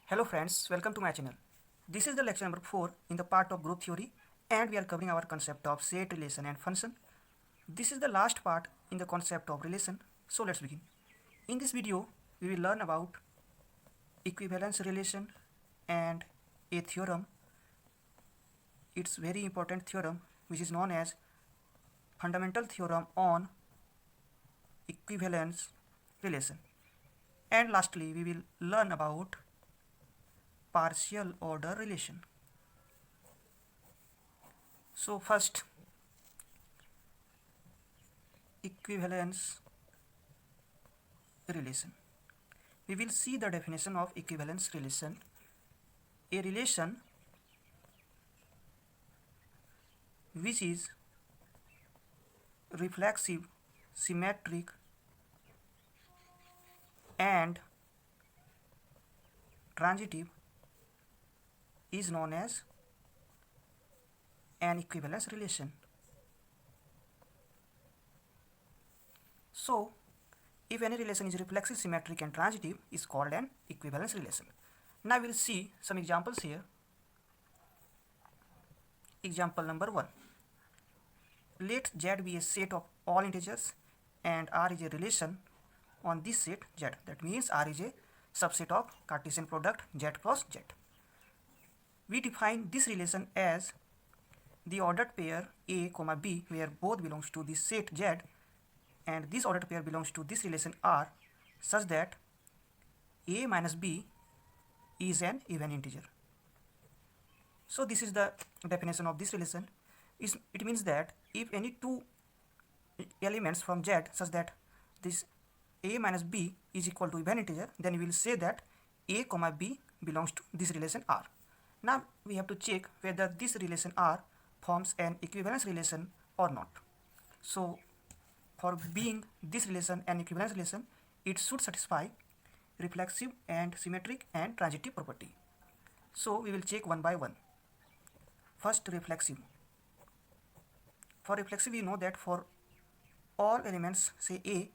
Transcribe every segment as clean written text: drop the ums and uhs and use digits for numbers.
Hello friends, welcome to my channel. This is the lecture number 4 in the part of group theory and we are covering our concept of set, relation and function. This is the last part in the concept of relation, so let's begin. In this video, we will learn about equivalence relation and a theorem. It's very important theorem which is known as fundamental theorem on equivalence relation. And lastly, we will learn about partial order relation. So first, equivalence relation. We will see the definition of equivalence relation. A relation which is reflexive, symmetric and transitive is known as an equivalence relation. So, if any relation is reflexive, symmetric and transitive is called an equivalence relation. Now we will see some examples here. Example number 1. Let Z be a set of all integers and R is a relation on this set Z. That means R is a subset of Cartesian product Z cross Z. We define this relation as the ordered pair A, B where both belongs to this set Z and this ordered pair belongs to this relation R such that A minus B is an even integer. So this is the definition of this relation. It means that if any two elements from Z such that this A minus B is equal to even integer, then we will say that A, B belongs to this relation R. Now we have to check whether this relation R forms an equivalence relation or not. So for being this relation an equivalence relation, it should satisfy reflexive and symmetric and transitive property. So we will check one by one. First, reflexive. For reflexive, we know that for all elements say A,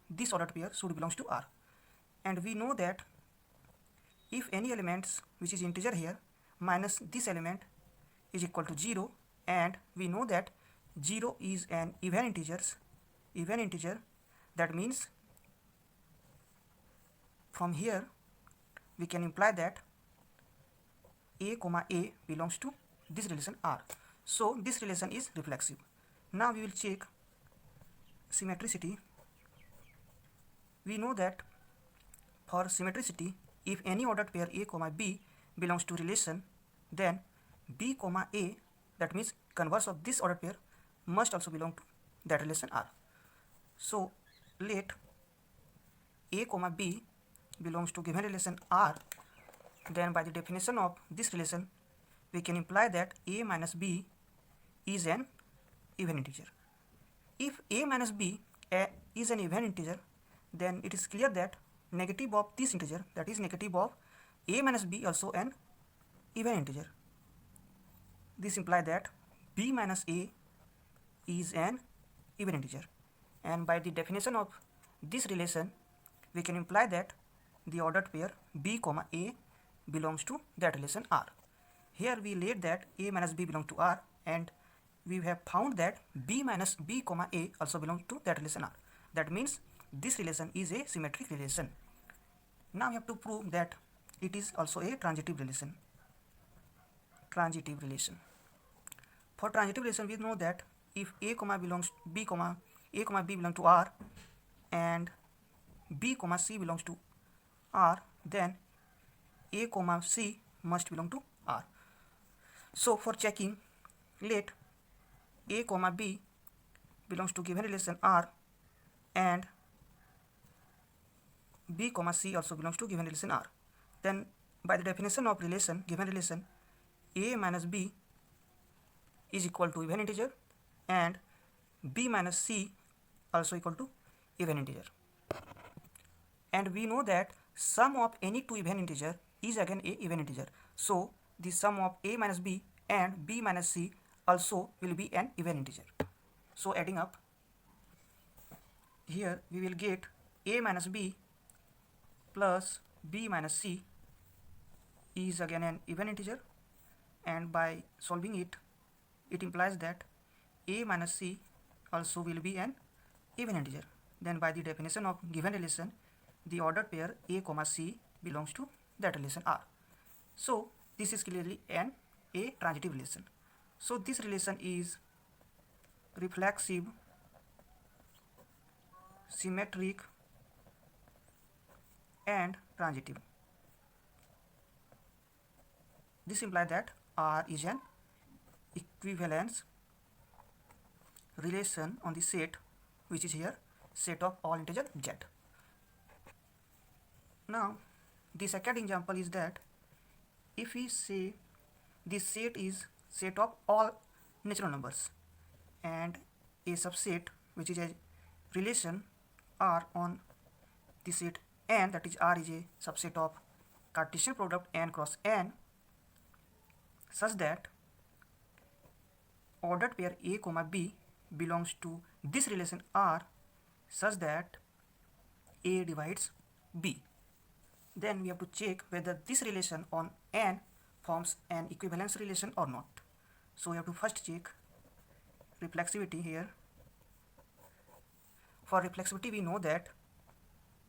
this ordered pair should belongs to R. And we know that if any elements which is integer here minus this element is equal to 0, and we know that 0 is an even integer, that means from here we can imply that A, belongs to this relation R. So this relation is reflexive. Now we will check symmetricity. We know that for symmetricity, if any ordered pair A, B belongs to relation, then B, A, that means converse of this ordered pair, must also belong to that relation R. So let A, B belongs to given relation R, then by the definition of this relation, we can imply that A minus B is an even integer. If A minus B is an even integer, then it is clear that negative of this integer, that is negative of A minus B also an even integer. This implies that B minus A is an even integer. And by the definition of this relation, we can imply that the ordered pair B, A belongs to that relation R. Here we laid that A minus B belongs to R, and we have found that B minus B, A also belongs to that relation R. That means this relation is a symmetric relation. Now we have to prove that it is also a transitive relation. For transitive relation, we know that if A, belongs B, belong to R and B, C belongs to R, then A, C must belong to R. So for checking, let A, B belongs to given relation R and B, C also belongs to given relation R. Then by the definition of relation, given relation, A minus B is equal to even integer and B minus C also equal to even integer. And we know that sum of any two even integer is again a even integer. So the sum of A minus B and B minus C also will be an even integer. So adding up, here we will get A minus B plus B minus C is again an even integer, and by solving it, it implies that a minus c also will be an even integer. Then by the definition of given relation, the ordered pair a comma c belongs to that relation R. So this is clearly a transitive relation. So this relation is reflexive, symmetric, and transitive. This implies that R is an equivalence relation on the set, which is here set of all integer z. Now the second example is that if we say this set is set of all natural numbers and a subset which is a relation R on the set n, that is R is a subset of Cartesian product n cross n, such that ordered pair a comma b belongs to this relation R such that a divides b. Then we have to check whether this relation on n forms an equivalence relation or not. So we have to first check reflexivity here. For reflexivity, we know that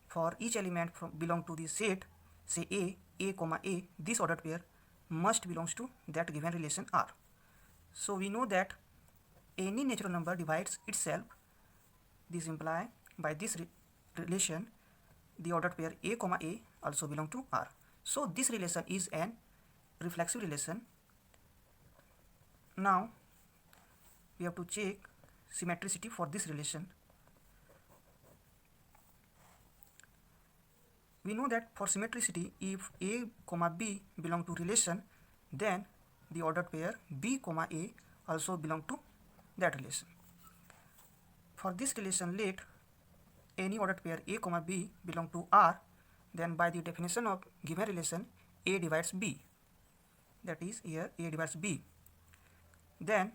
for each element belong to the set, say a comma a, this ordered pair must belongs to that given relation R. So we know that any natural number divides itself. This implies by this relation the ordered pair a comma a also belong to R. So this relation is an reflexive relation. Now we have to check symmetricity for this relation. We know that for symmetricity, if a comma b belong to relation, then the ordered pair b comma a also belong to that relation. For this relation, let any ordered pair a comma b belong to R, then by the definition of given relation, a divides b, that is here a divides b. Then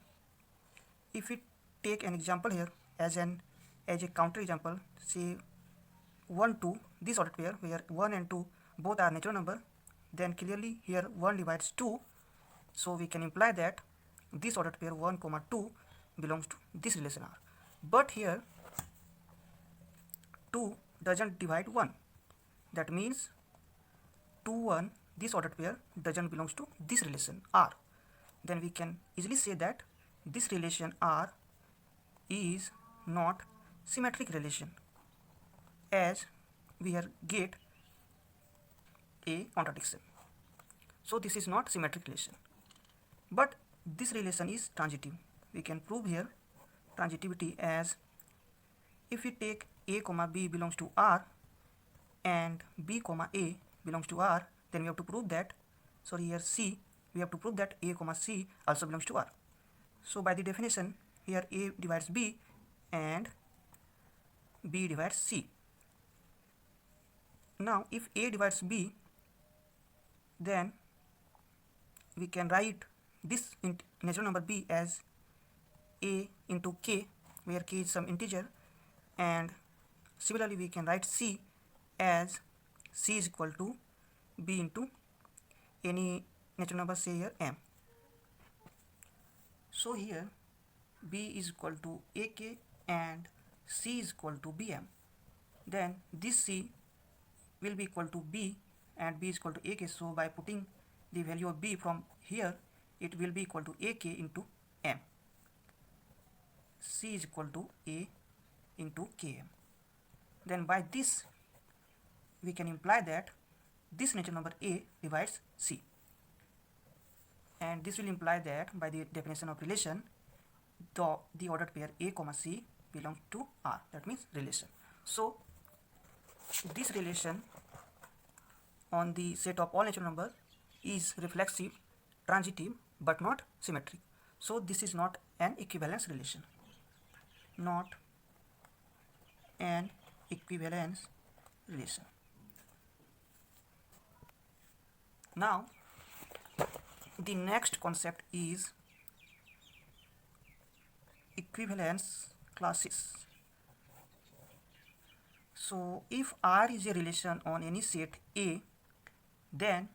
if we take an example here as a counter example, say 1 2, this ordered pair where 1 and 2 both are natural number, then clearly here 1 divides 2, so we can imply that this ordered pair 1 comma 2 belongs to this relation R. But here 2 doesn't divide 1, that means 2 1, this ordered pair doesn't belongs to this relation R. Then we can easily say that this relation R is not symmetric relation, as we here get a contradiction. So this is not symmetric relation, but this relation is transitive. We can prove here transitivity as if we take a comma b belongs to R and b comma a belongs to R, then we have to prove that, sorry here c, we have to prove that a comma c also belongs to R. So by the definition, here a divides b and b divides c. Now if a divides b, then we can write this natural number b as a into k, where k is some integer, and similarly we can write c as c is equal to b into any natural number, say here m. So here b is equal to ak and c is equal to bm. Then this c will be equal to b and b is equal to ak, so by putting the value of b from here, it will be equal to ak into m. C is equal to a into km. Then by this we can imply that this natural number a divides c, and this will imply that by the definition of relation, the ordered pair a comma c belongs to R, that means relation. So this relation on the set of all natural numbers is reflexive, transitive, but not symmetric. So this is not an equivalence relation, not an equivalence relation. Now the next concept is equivalence classes. So if R is a relation on any set A, then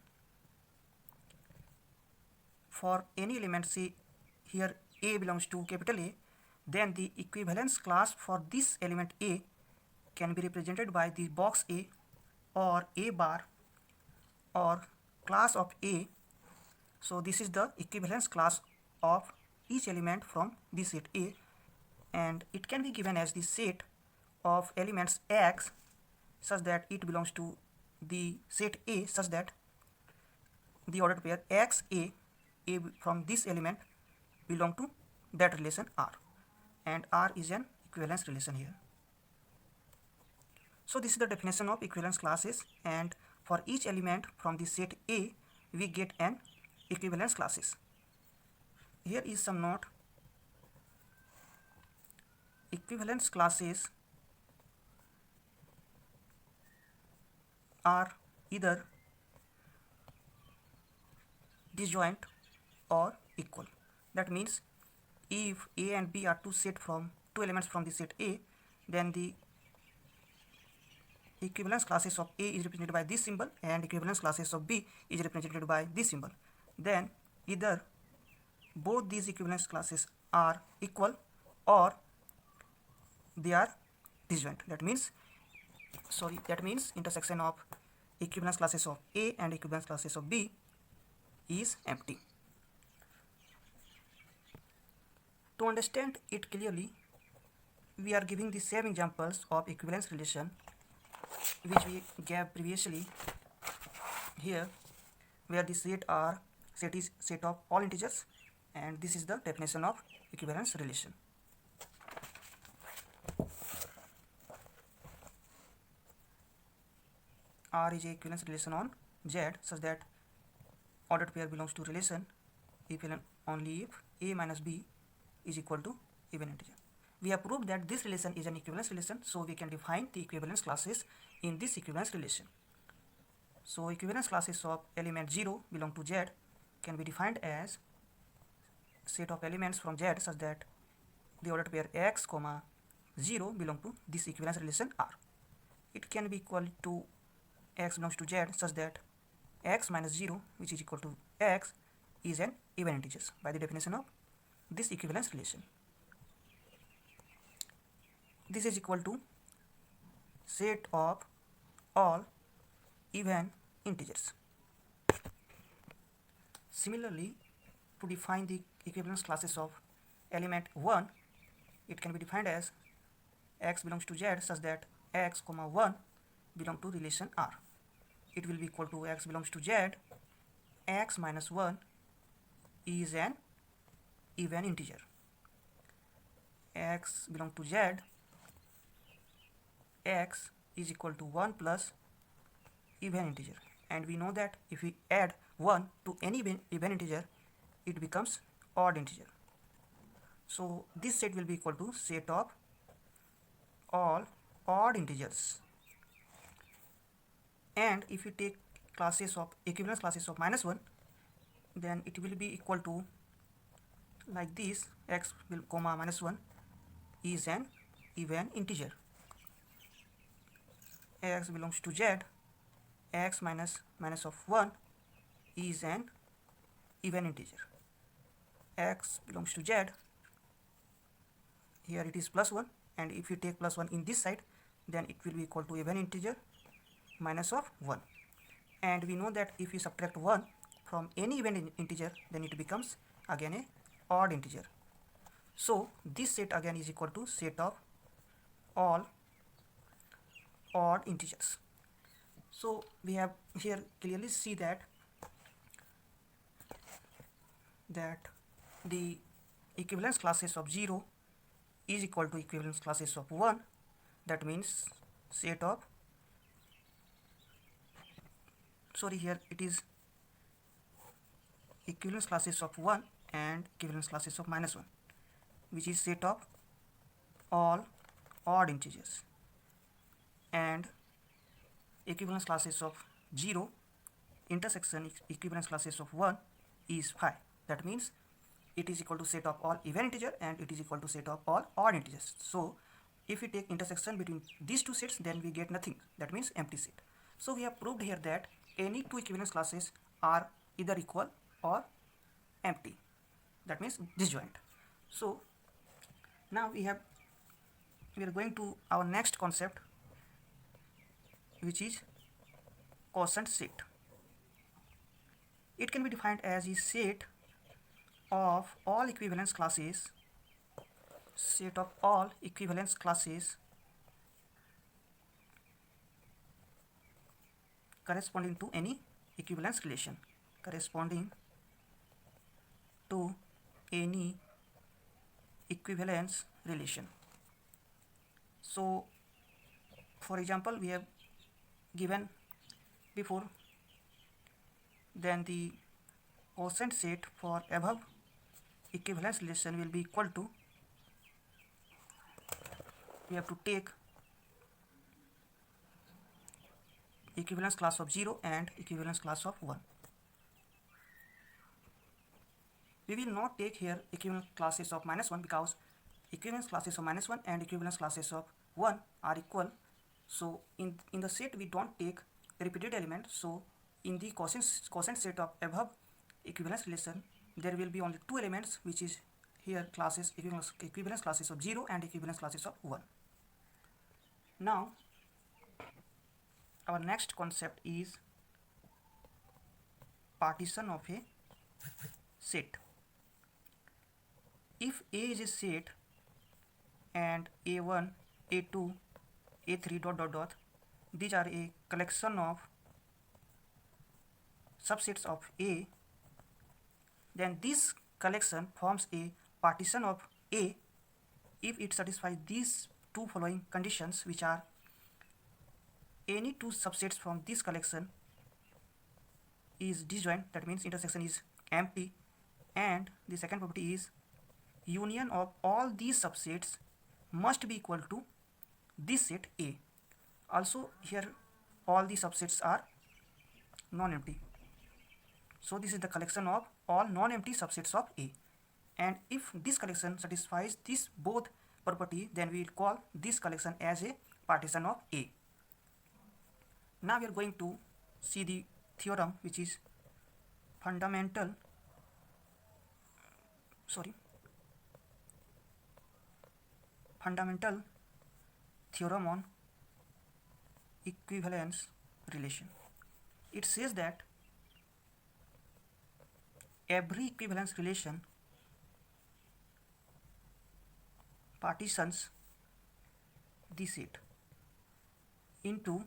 for any element, say here A belongs to capital A, then the equivalence class for this element A can be represented by the box A or A bar or class of A. So this is the equivalence class of each element from the set A, and it can be given as the set of elements X such that it belongs to the set A, such that the ordered pair X A from this element belong to that relation R, and R is an equivalence relation here. So this is the definition of equivalence classes, and for each element from the set A we get an equivalence classes. Here is some note. Equivalence classes are either disjoint or equal. That means if A and B are two elements from the set A, then the equivalence classes of A is represented by this symbol and equivalence classes of B is represented by this symbol. Then either both these equivalence classes are equal or they are disjoint. That means intersection of equivalence classes of A and equivalence classes of B is empty. To understand it clearly, we are giving the same examples of equivalence relation which we gave previously here, where the set is set of all integers, and this is the definition of equivalence relation. R is a equivalence relation on Z such that ordered pair belongs to relation if and only if A minus B is equal to even integer. We have proved that this relation is an equivalence relation, so we can define the equivalence classes in this equivalence relation. So equivalence classes of element 0 belong to Z can be defined as set of elements from Z such that the ordered pair X, 0 belong to this equivalence relation R. It can be equal to X belongs to Z such that X minus 0, which is equal to X, is an even integer by the definition of this equivalence relation. This is equal to set of all even integers. Similarly, to define the equivalence classes of element 1, it can be defined as X belongs to Z such that X, 1 belong to relation R. It will be equal to X belongs to Z, X minus 1 is an even integer. X belong to Z, X is equal to 1 plus even integer, and we know that if we add 1 to any even integer, it becomes odd integer. So this set will be equal to set of all odd integers. And if you take classes of equivalence classes of minus 1, then it will be equal to like this: X minus 1 is an even integer. X belongs to Z, X minus of 1 is an even integer. X belongs to Z, here it is plus 1, and if you take plus 1 in this side, then it will be equal to even integer minus of 1. And we know that if you subtract 1 from any even integer, then it becomes again a odd integer. So this set again is equal to set of all odd integers. So we have here clearly see that the equivalence classes of 0 is equal to equivalence classes of 1. That means set of, here it is equivalence classes of 1 and equivalence classes of minus 1, which is set of all odd integers, and equivalence classes of 0 intersection equivalence classes of 1 is 5. That means it is equal to set of all even integer and it is equal to set of all odd integers. So if we take intersection between these two sets, then we get nothing. That means empty set. So we have proved here that any two equivalence classes are either equal or empty, that means disjoint. So now we are going to our next concept, which is quotient set. It can be defined as a set of all equivalence classes, corresponding to any equivalence relation, So for example, we have given before, then the quotient set for above equivalence relation will be equal to, we have to take equivalence class of 0 and equivalence class of 1. We will not take here equivalence classes of -1 because equivalence classes of -1 and equivalence classes of 1 are equal. So in the set we don't take repeated element. So in the quotient set of above equivalence relation, there will be only two elements, which is here classes equivalence classes of 0 and equivalence classes of 1. Now our next concept is partition of a set. If A is a set and A1, A2, A3 ... these are a collection of subsets of A, then this collection forms a partition of A if it satisfies these two following conditions, which are: any two subsets from this collection is disjoint, that means intersection is empty, and the second property is union of all these subsets must be equal to this set A. Also here all the subsets are non-empty, so this is the collection of all non-empty subsets of A, and if this collection satisfies this both property, then we will call this collection as a partition of A. Now we are going to see the theorem, which is fundamental theorem on equivalence relation. It says that every equivalence relation partitions the set into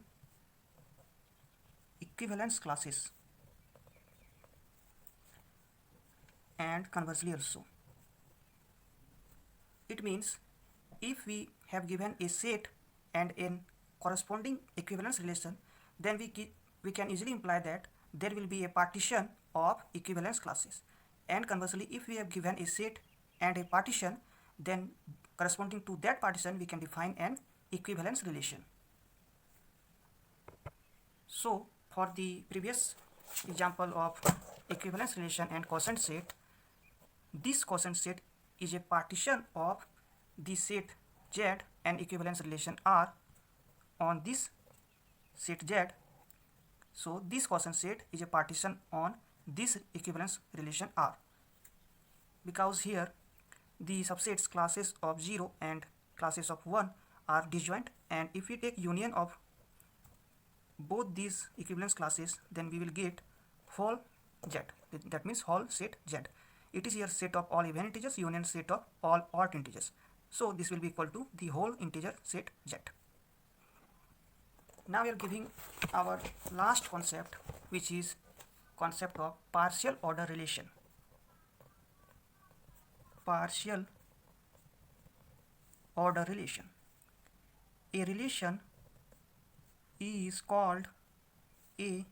equivalence classes, and conversely also. It means if we have given a set and a corresponding equivalence relation, then we can easily imply that there will be a partition of equivalence classes, and conversely, if we have given a set and a partition, then corresponding to that partition we can define an equivalence relation. So for the previous example of equivalence relation and quotient set, this quotient set is a partition of the set Z and equivalence relation R on this set Z. So this quotient set is a partition on this equivalence relation R, because here the subsets classes of 0 and classes of 1 are disjoint, and if we take union of both these equivalence classes, then we will get whole Z, that means whole set Z. It is here set of all even integers union set of all odd integers, so this will be equal to the whole integer set Z. Now we are giving our last concept, which is concept of partial order relation. Partial order relation. A relation is called a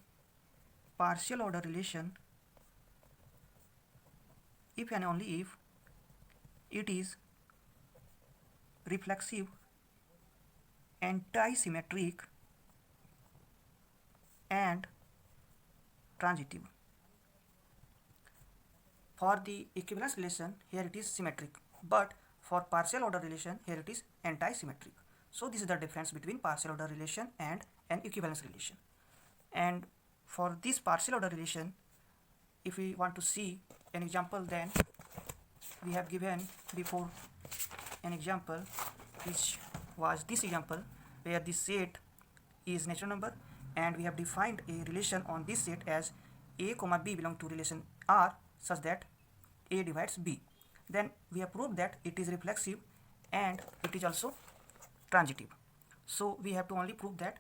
partial order relation if and only if it is reflexive, anti-symmetric, and transitive. For the equivalence relation, here it is symmetric, but for partial order relation, here it is anti-symmetric. So this is the difference between partial order relation and an equivalence relation. And for this partial order relation, if we want to see an example, then we have given before an example which was this example where this set is natural number, and we have defined a relation on this set as a comma b belong to relation R such that a divides b. Then we have proved that it is reflexive and it is also transitive. So we have to only prove that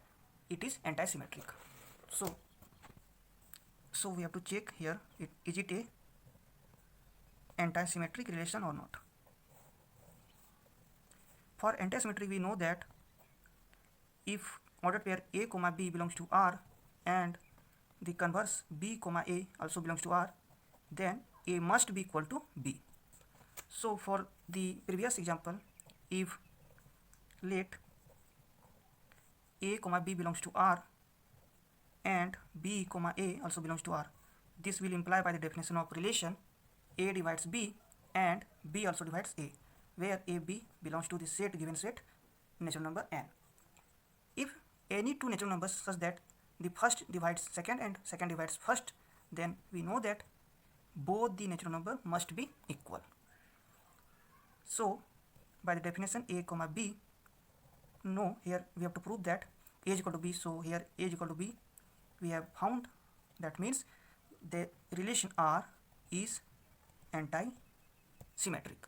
it is antisymmetric. So we have to check here, is it a antisymmetric relation or not. For antisymmetric, we know that if ordered pair a comma b belongs to R and the converse b comma a also belongs to R, then a must be equal to b. So for the previous example, if let a comma b belongs to R and b comma a also belongs to R, this will imply by the definition of relation a divides b and b also divides a, where a b belongs to the set given set natural number n. If any two natural numbers such that the first divides second and second divides first, then we know that both the natural number must be equal. So by the definition a comma b, no, here we have to prove that a is equal to b. So here a is equal to b we have found. That means the relation R is anti-symmetric.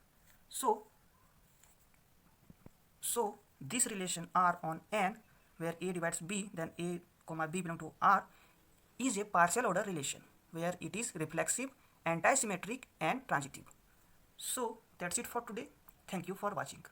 So this relation R on n, where a divides b, then a comma b belong to R, is a partial order relation where it is reflexive, antisymmetric and transitive. So that's it for today. Thank you for watching.